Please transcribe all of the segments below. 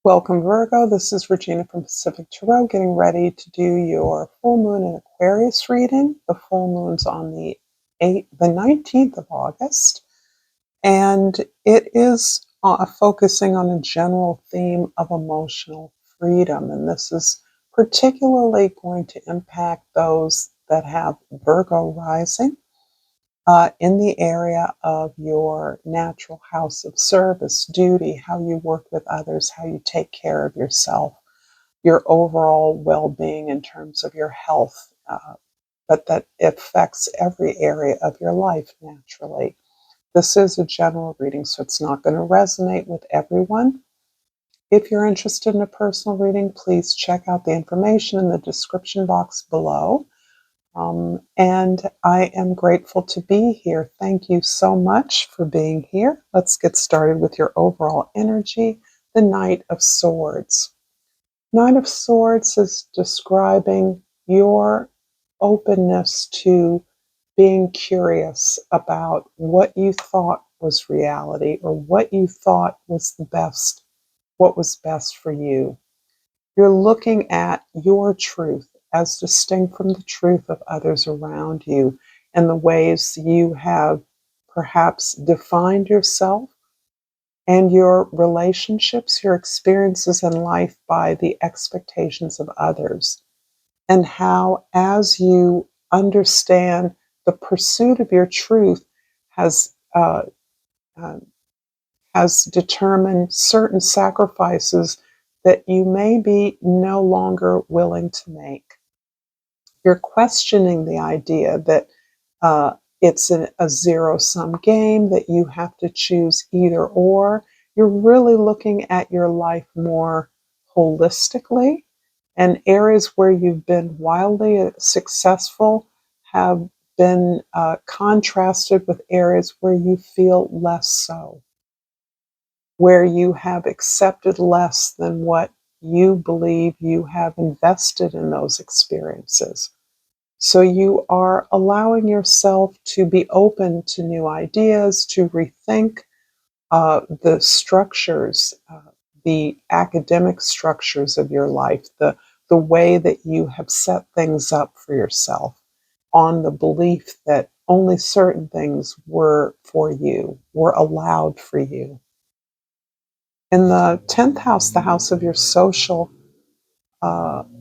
Welcome, Virgo. This is Regina from Pacific Tarot, getting ready to do your full moon in Aquarius reading. The full moon's on the 19th of August, and it is focusing on a general theme of emotional freedom. And this is particularly going to impact those that have Virgo rising. In the area of your natural house of service, duty, how you work with others, how you take care of yourself, your overall well-being in terms of your health, but that affects every area of your life naturally. This is a general reading, so it's not going to resonate with everyone. If you're interested in a personal reading, please check out the information in the description box below. And I am grateful to be here. Thank you so much for being here. Let's get started with your overall energy. The Knight of Swords. Knight of Swords is describing your openness to being curious about what you thought was reality or what you thought was the best, what was best for you. You're looking at your truth as distinct from the truth of others around you and the ways you have perhaps defined yourself and your relationships, your experiences in life by the expectations of others. And how, as you understand the pursuit of your truth, has uh, uh, has determined certain sacrifices that you may be no longer willing to make. You're questioning the idea that it's a zero-sum game, that you have to choose either or. You're really looking at your life more holistically, and areas where you've been wildly successful have been contrasted with areas where you feel less so, where you have accepted less than what you believe you have invested in those experiences. So you are allowing yourself to be open to new ideas, to rethink the structures, the academic structures of your life, the way that you have set things up for yourself on the belief that only certain things were for you, were allowed for you. In the 10th house, the house of your social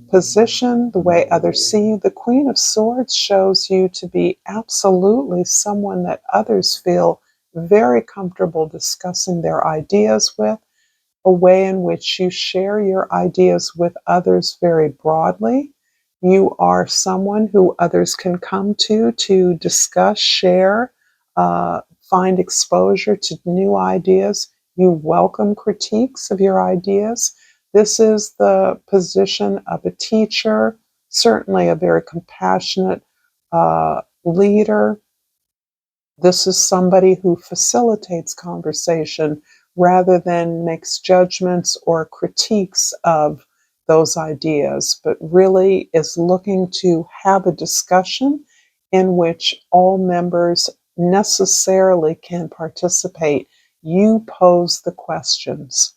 position, the way others see you, the Queen of Swords shows you to be absolutely someone that others feel very comfortable discussing their ideas with, a way in which you share your ideas with others very broadly. You are someone who others can come to discuss, share, find exposure to new ideas. You welcome critiques of your ideas. This is the position of a teacher, certainly a very compassionate leader. This is somebody who facilitates conversation rather than makes judgments or critiques of those ideas, but really is looking to have a discussion in which all members necessarily can participate. You pose the questions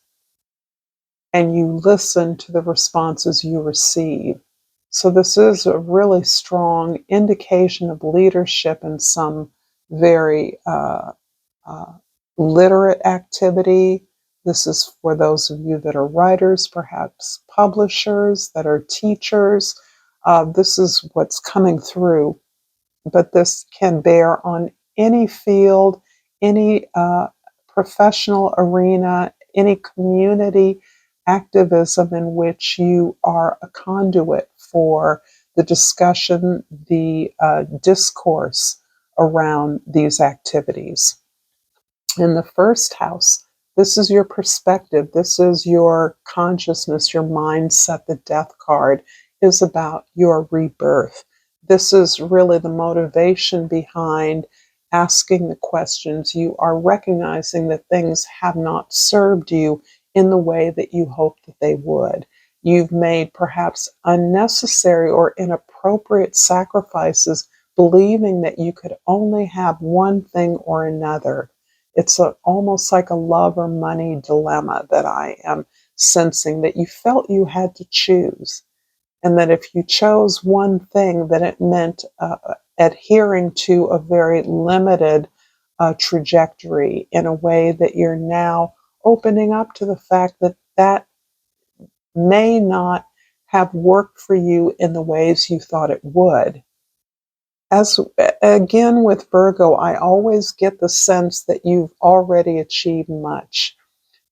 and you listen to the responses you receive. So this is a really strong indication of leadership in some very uh, literate activity. This is for those of you that are writers, perhaps publishers, that are teachers. This is what's coming through, but this can bear on any field, any professional arena, any community activism in which you are a conduit for the discussion, the discourse around these activities. In the first house, this is your perspective, this is your consciousness, your mindset. The Death card is about your rebirth. This is really the motivation behind asking the questions. You are recognizing that things have not served you in the way that you hoped that they would. You've made perhaps unnecessary or inappropriate sacrifices, believing that you could only have one thing or another. It's almost like a love or money dilemma that I am sensing, that you felt you had to choose. And that if you chose one thing, then it meant adhering to a very limited trajectory, in a way that you're now opening up to the fact that that may not have worked for you in the ways you thought it would. As again with Virgo, I always get the sense that you've already achieved much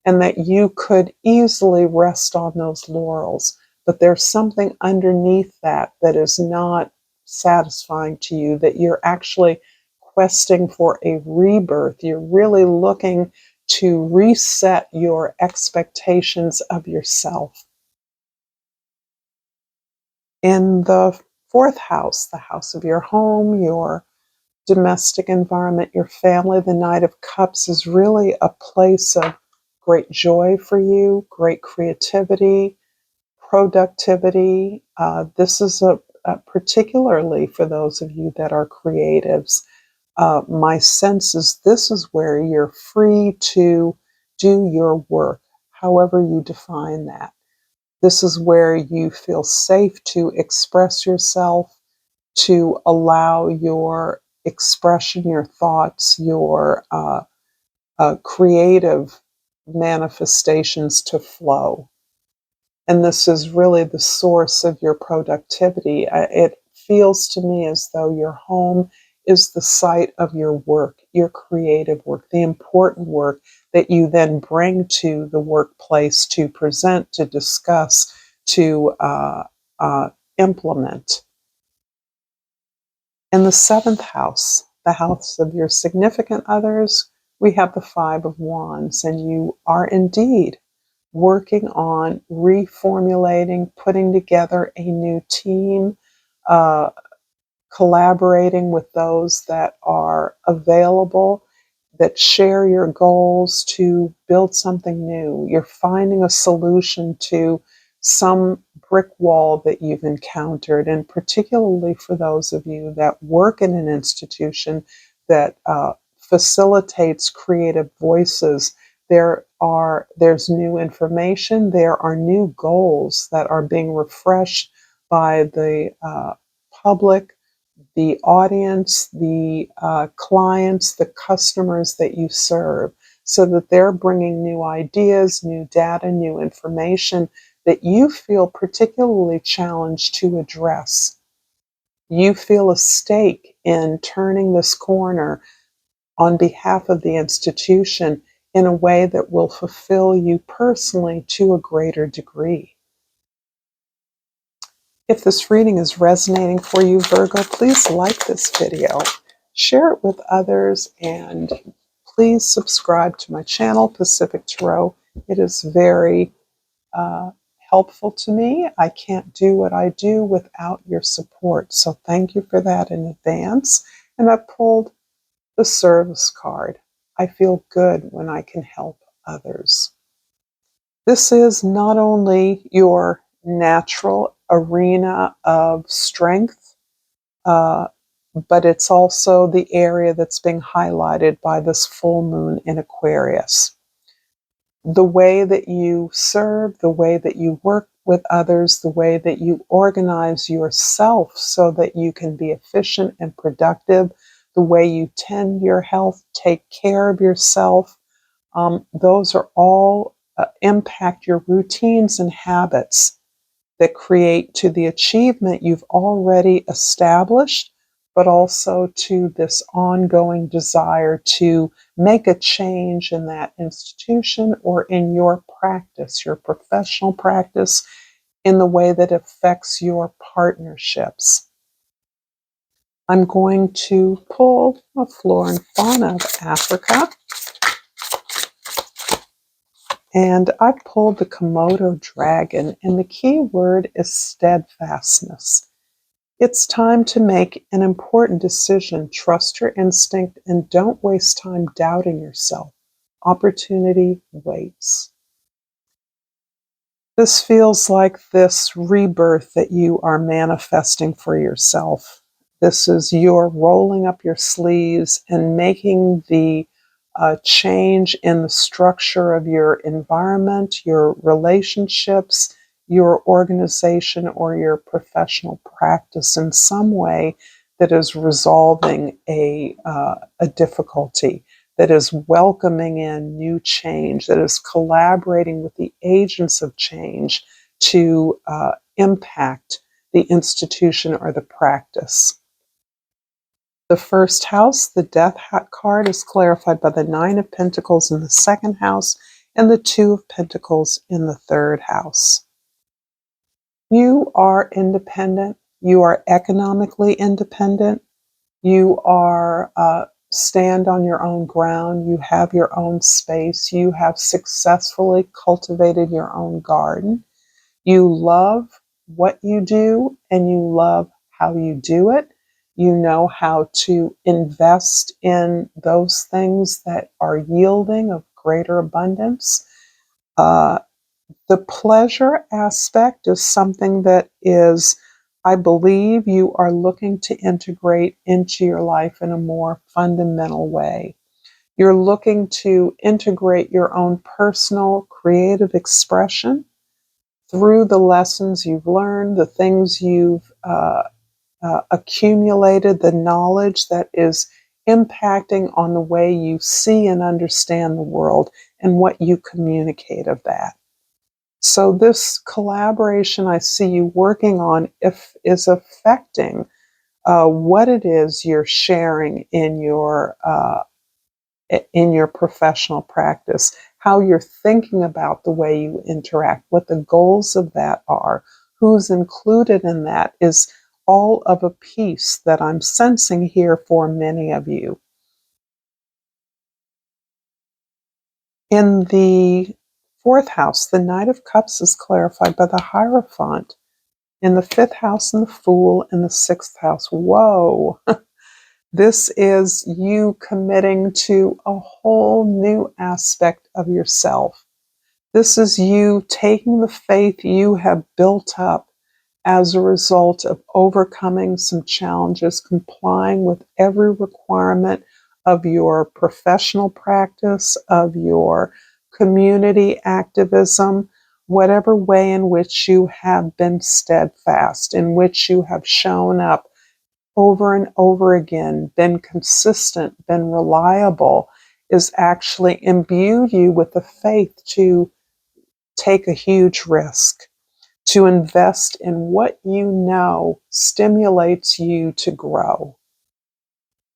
and that you could easily rest on those laurels. But there's something underneath that that is not satisfying to you, that you're actually questing for a rebirth. You're really looking to reset your expectations of yourself. In the fourth house, the house of your home, your domestic environment, your family, the Knight of Cups is really a place of great joy for you, great creativity, productivity. This is particularly for those of you that are creatives. My sense is this is where you're free to do your work, however you define that. This is where you feel safe to express yourself, to allow your expression, your thoughts, your creative manifestations to flow. And this is really the source of your productivity. It feels to me as though your home is the site of your work, your creative work, the important work that you then bring to the workplace to present, to discuss, to implement. In the seventh house, the house of your significant others, we have the Five of Wands, and you are indeed working on reformulating, putting together a new team, uh, collaborating with those that are available, that share your goals to build something new. You're finding a solution to some brick wall that you've encountered, and particularly for those of you that work in an institution that facilitates creative voices. There's new information, there are new goals that are being refreshed by the public, the audience, the clients, the customers that you serve, so that they're bringing new ideas, new data, new information that you feel particularly challenged to address. You feel a stake in turning this corner on behalf of the institution in a way that will fulfill you personally to a greater degree. If this reading is resonating for you, Virgo, please like this video, share it with others, and please subscribe to my channel, Pacific Tarot. It is very helpful to me. I can't do what I do without your support, so thank you for that in advance. And I pulled the service card. I feel good when I can help others. This is not only your natural arena of strength, uh, but it's also the area that's being highlighted by this full moon in Aquarius. The way that you serve, the way that you work with others, the way that you organize yourself so that you can be efficient and productive, the way you tend your health, take care of yourself, those are all impact your routines and habits that create to the achievement you've already established, but also to this ongoing desire to make a change in that institution or in your practice, your professional practice, in the way that affects your partnerships. I'm going to pull a flora and fauna of Africa. And I pulled the Komodo dragon, and the key word is steadfastness. It's time to make an important decision. Trust your instinct and don't waste time doubting yourself. Opportunity waits. This feels like this rebirth that you are manifesting for yourself. This is your rolling up your sleeves and making the a change in the structure of your environment, your relationships, your organization, or your professional practice in some way that is resolving a difficulty, that is welcoming in new change, that is collaborating with the agents of change to impact the institution or the practice. The first house, the Death card, is clarified by the Nine of Pentacles in the second house and the Two of Pentacles in the third house. You are independent. You are economically independent. You are stand on your own ground. You have your own space. You have successfully cultivated your own garden. You love what you do and you love how you do it. You know how to invest in those things that are yielding of greater abundance. The pleasure aspect is something that is, I believe, you are looking to integrate into your life in a more fundamental way. You're looking to integrate your own personal creative expression through the lessons you've learned, the things you've accumulated, the knowledge that is impacting on the way you see and understand the world and what you communicate of that. So this collaboration I see you working on is affecting what it is you're sharing in your professional practice, how you're thinking about the way you interact, what the goals of that are, who's included in that is all of a piece that I'm sensing here for many of you. In the fourth house, the Knight of Cups is clarified by the Hierophant. In the fifth house, and the Fool, in the sixth house. Whoa! This is you committing to a whole new aspect of yourself. This is you taking the faith you have built up as a result of overcoming some challenges, complying with every requirement of your professional practice, of your community activism, whatever way in which you have been steadfast, in which you have shown up over and over again, been consistent, been reliable, is actually imbued you with the faith to take a huge risk, to invest in what you know stimulates you to grow.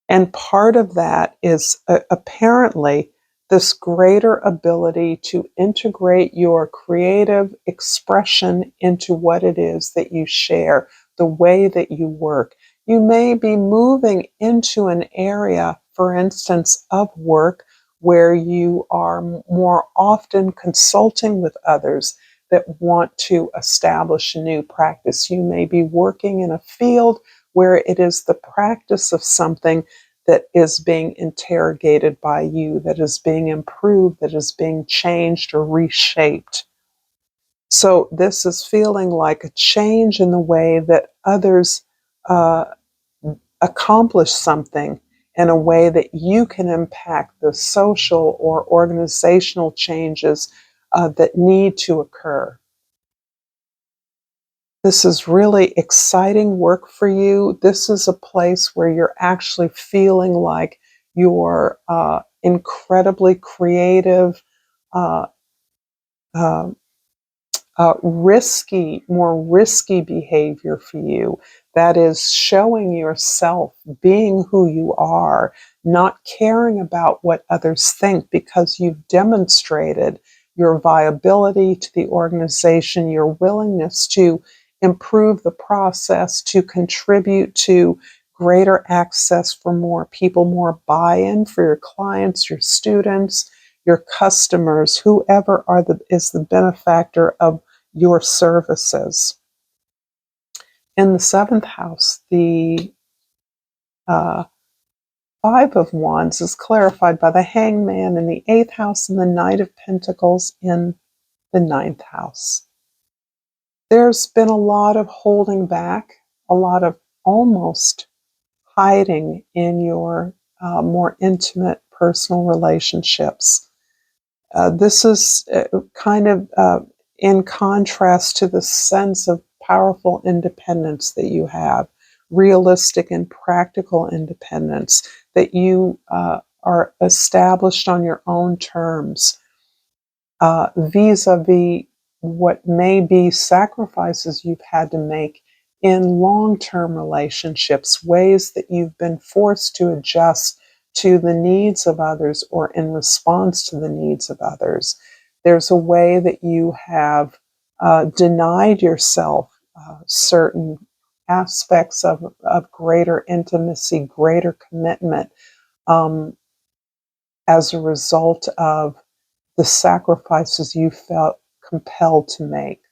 And part of that is apparently this greater ability to integrate your creative expression into what it is that you share, the way that you work. You may be moving into an area, for instance, of work where you are more often consulting with others that want to establish a new practice. You may be working in a field where it is the practice of something that is being interrogated by you, that is being improved, that is being changed or reshaped. So this is feeling like a change in the way that others uh, accomplish something in a way that you can impact the social or organizational changes that need to occur. This is really exciting work for you. This is a place where you're actually feeling like you're incredibly creative, uh, uh, more risky behavior for you. That is showing yourself, being who you are, not caring about what others think because you've demonstrated your viability to the organization, your willingness to improve the process, to contribute to greater access for more people, more buy-in for your clients, your students, your customers, whoever is the benefactor of your services. In the seventh house, the uh, Five of Wands is clarified by the Hangman in the eighth house and the Knight of Pentacles in the ninth house. There's been a lot of holding back, a lot of almost hiding in your more intimate interpersonal relationships. This is kind of in contrast to the sense of powerful independence that you have, realistic and practical independence, that you are established on your own terms, vis-a-vis what may be sacrifices you've had to make in long-term relationships, ways that you've been forced to adjust to the needs of others or in response to the needs of others. There's a way that you have denied yourself certain aspects of greater intimacy, greater commitment, um, as a result of the sacrifices you felt compelled to make,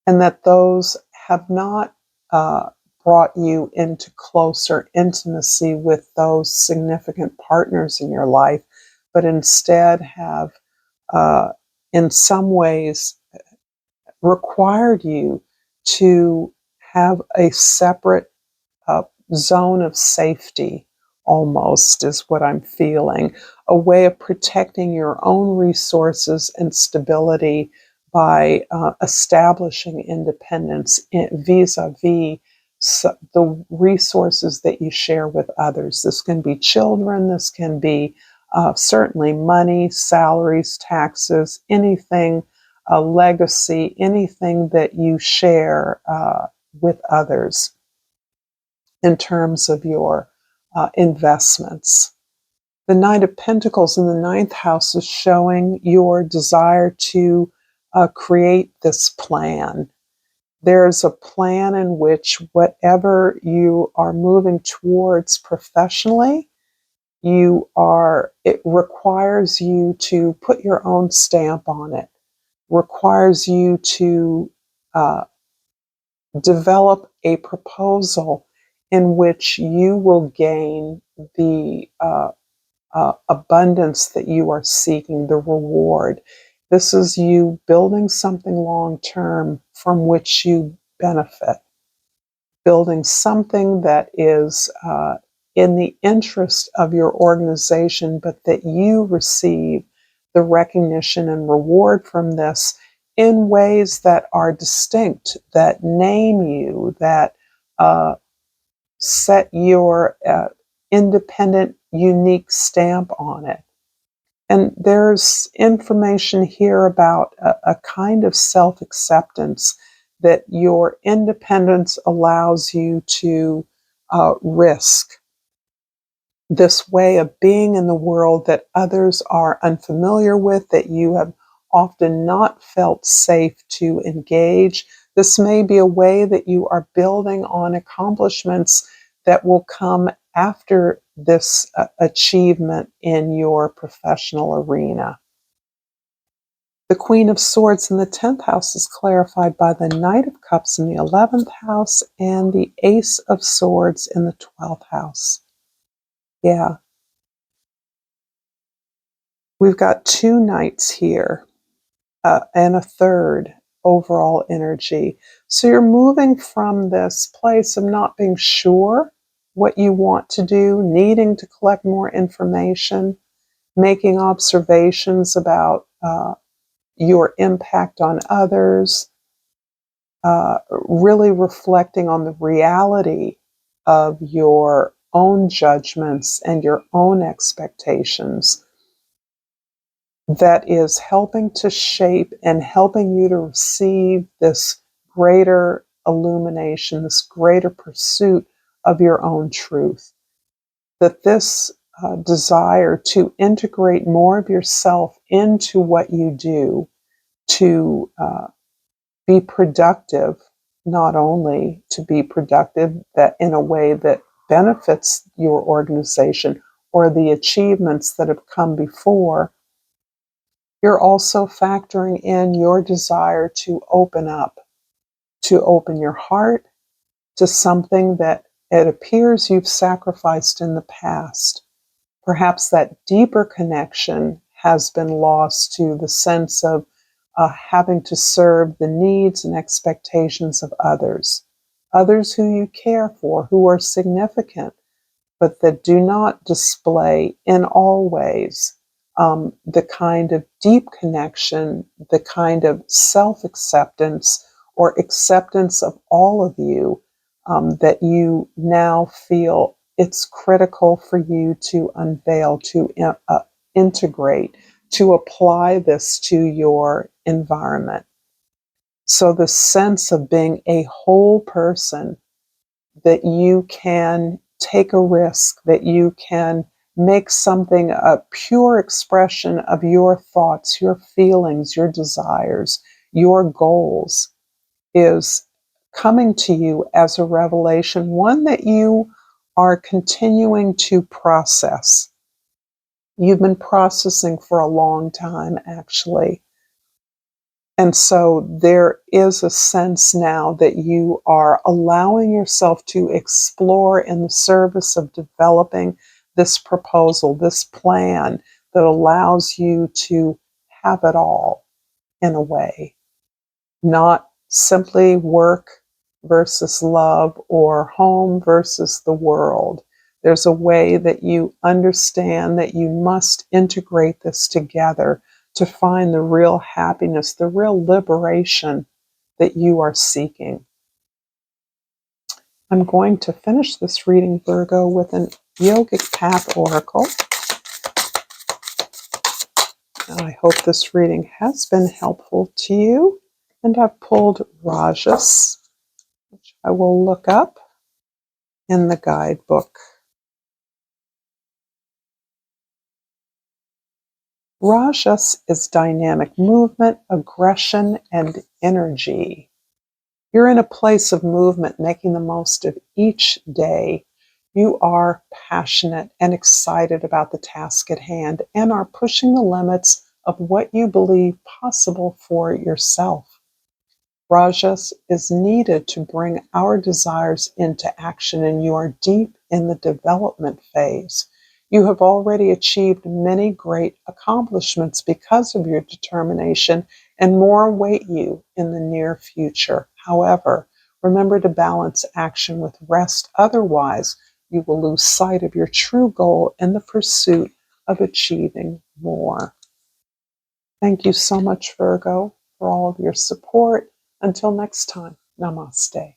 and that those have not brought you into closer intimacy with those significant partners in your life, but instead have, uh, in some ways, required you to have a separate uh, zone of safety, almost, is what I'm feeling. A way of protecting your own resources and stability by establishing independence vis a vis the resources that you share with others. This can be children, this can be certainly money, salaries, taxes, anything, a legacy, anything that you share with others in terms of your investments. The Knight of Pentacles in the ninth house is showing your desire to create this plan. There's a plan in which whatever you are moving towards professionally, it requires you to put your own stamp on it, requires you to uh, develop a proposal in which you will gain the abundance that you are seeking, the reward. This is you building something long term from which you benefit, building something that is in the interest of your organization, but that you receive the recognition and reward from this in ways that are distinct, that name you, that uh, set your independent, unique stamp on it. And there's information here about a kind of self acceptance that your independence allows you to risk, this way of being in the world that others are unfamiliar with, that you have often not felt safe to engage. This may be a way that you are building on accomplishments that will come after this achievement in your professional arena. The Queen of Swords in the 10th house is clarified by the Knight of Cups in the 11th house and the Ace of Swords in the 12th house. Yeah. We've got two knights here and a third overall energy. So you're moving from this place of not being sure what you want to do, needing to collect more information, making observations about your impact on others, really reflecting on the reality of your own judgments and your own expectations, that is helping to shape and helping you to receive this greater illumination, this greater pursuit of your own truth. That this desire to integrate more of yourself into what you do, to be productive, not only to be productive that in a way that benefits your organization or the achievements that have come before, you're also factoring in your desire to open up, to open your heart to something that it appears you've sacrificed in the past. Perhaps that deeper connection has been lost to the sense of having to serve the needs and expectations of others, others who you care for, who are significant, but that do not display in all ways the kind of deep connection, the kind of self-acceptance or acceptance of all of you that you now feel it's critical for you to unveil, to integrate, to apply this to your environment. So the sense of being a whole person, that you can take a risk, that you can make something a pure expression of your thoughts, your feelings, your desires, your goals, is coming to you as a revelation, one that you are continuing to process. You've been processing for a long time, actually. And so there is a sense now that you are allowing yourself to explore in the service of developing this proposal, this plan that allows you to have it all in a way, not simply work versus love or home versus the world. There's a way that you understand that you must integrate this together to find the real happiness, the real liberation that you are seeking. I'm going to finish this reading, Virgo, with an yogic path oracle. I hope this reading has been helpful to you. And I've pulled Rajas, which I will look up in the guidebook. Rajas is dynamic movement, aggression, and energy. You're in a place of movement, making the most of each day. You are passionate and excited about the task at hand and are pushing the limits of what you believe possible for yourself. Rajas is needed to bring our desires into action, and you are deep in the development phase. You have already achieved many great accomplishments because of your determination, and more await you in the near future. However, remember to balance action with rest, otherwise, you will lose sight of your true goal in the pursuit of achieving more. Thank you so much, Virgo, for all of your support. Until next time, namaste.